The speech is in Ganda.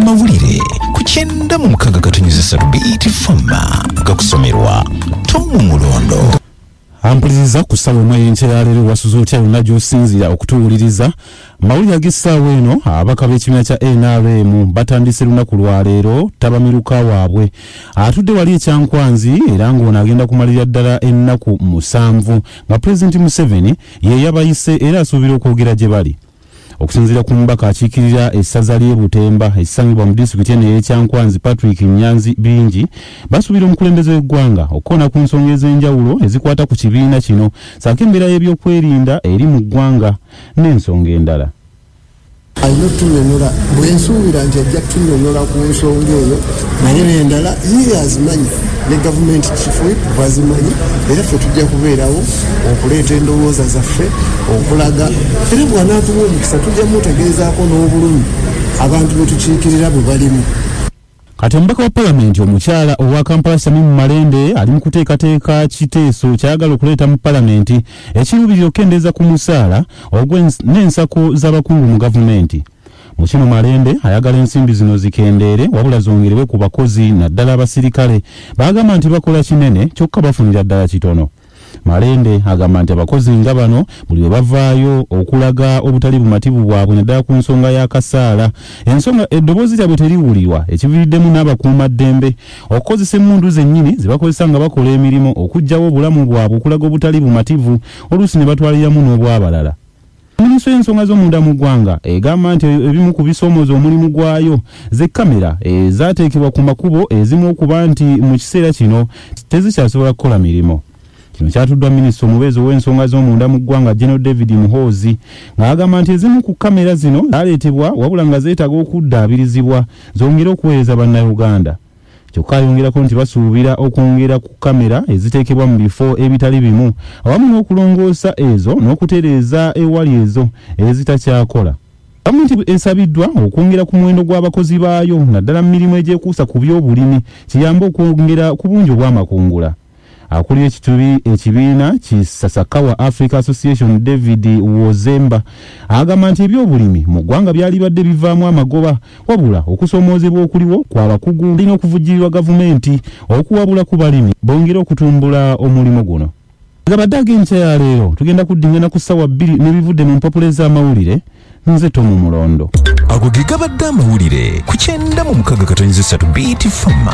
Amawulire ku 96.3 BTFM gakusomerwa Tomu Mulondo. Ampuliriza ku ssaawa emu ey'enkyalero wasuza otya yonna gy'osinzira okutuwuliriza. Mawulire ag'essaawa eno ababaka b'ekibiina kya NRM batandise lunaku lwa leero Tabamiluka waabwe. Atudde wali ekyankwanzi era ng'ono agenda kumalira ddala ennaku 7 nga Pulezidenti Museveni ye yabayise era asuubira okwogera gye bali. Okusinziira ku mbaka akiikirira essaza ly'e Butemba esangibwa mu disitulikiti eno ey'ekyankwanzi Patrick Nyanzi bingi basuubira omukulembeze w'eggwanga okukoona ku nsonga ez'enjawulo ezikwata ku kibiina kino ssaako embeera y'ebyokwerinda eri mu ggwanga n'ensonga endala. Alina okutunyonnyola bwensuubira nti ajja kutunyonnyola ku nsonga eyo naye n'endala ye azimanyi ne gavumenti kifuwe bazimanyi era ffe tujja kubeerawo okuleeta endowooza zaffe okulaga era bw'anaatuwa omukisa tujja mutegeezaako n'obulumi abantu be tukiikirira bwe balimu. Kati omubaka wa palamenti omukyala owa Kampala Samimu Malende ali mu kuteekateeka kiteeso kyayagala okuleeta mu palamenti ekiruubirira okukendeeza ku musaala n'ensako z'abakungu mu gavumenti. Mu kino Malende ayagala ensimbi zino zikendeere wabula zongerebwe ku bakozi naddala abasirikale baagamba nti bakola kinene kyokka bafunira ddala kitono. Malende agamba nti abakozi nga bano buli we bavaayo okulaga obutali bumativu bwabwe naddala ku nsonga y'akasaala ensonga eddoboozi lyabwe teriwulirwa ekiviiriddemu n'abakuumaddembe okukozesa emmundu zennyini ze bakozesa nga bakola emirimu okuggyawo obulamu bwabwe okulaga obutali bumativu oluusi ne batwaliramu n'obwabalala. Minisitule y'ensonga z'omunda mu ggwanga egamba nti ebimu ku bisoomooza omulimu gwayo z'ekkamera ezaateekebwa ku makubo ezimu okuba nti mu kiseera kino tezikyasobola kukola mirimu. Kino kyatuddwa minisita omubeezi ow'ensonga z'omunda mu ggwanga General David Muhoozi ng'agamba nti ezimu ku kamera zino zaaleetebwa wabula nga zeetaaga okuddaabirizibwa zongere okuweereza bannayuganda. Kyokka ayongerako nti basuubira okwongera ku kamera eziteekebwa mu bifo ebitali bimu awamu n'okulongoosa ezo n'okutereeza ewali ezo ezitakyakola. Gavumenti esabiddwa okwongera ku muwendo gw'abakozi baayo naddala mu mirimu egyekuusa ku by'obulimi kiyambe okwongera ku bungi obw'amakungula. Akulira ekibiina Kisasakawa Africa Association David Wozemba agamba nti ebyobulimi mu ggwanga byalibadde bivaamu amagoba wabula okusoomoozebwa okuliwo kw'abakugu lina okuvujjirirwa gavumenti okuwabula ku balimi bongere okutumbula omulimu guno. Gabadde ag'enkya leero tugenda kuddingana ku ssaawa 2 n'ebivudde mu mpapula z'amawulire. Nze Tomu Mulondo. Ago ge gabadde amawulire ku 96.3 BTFM.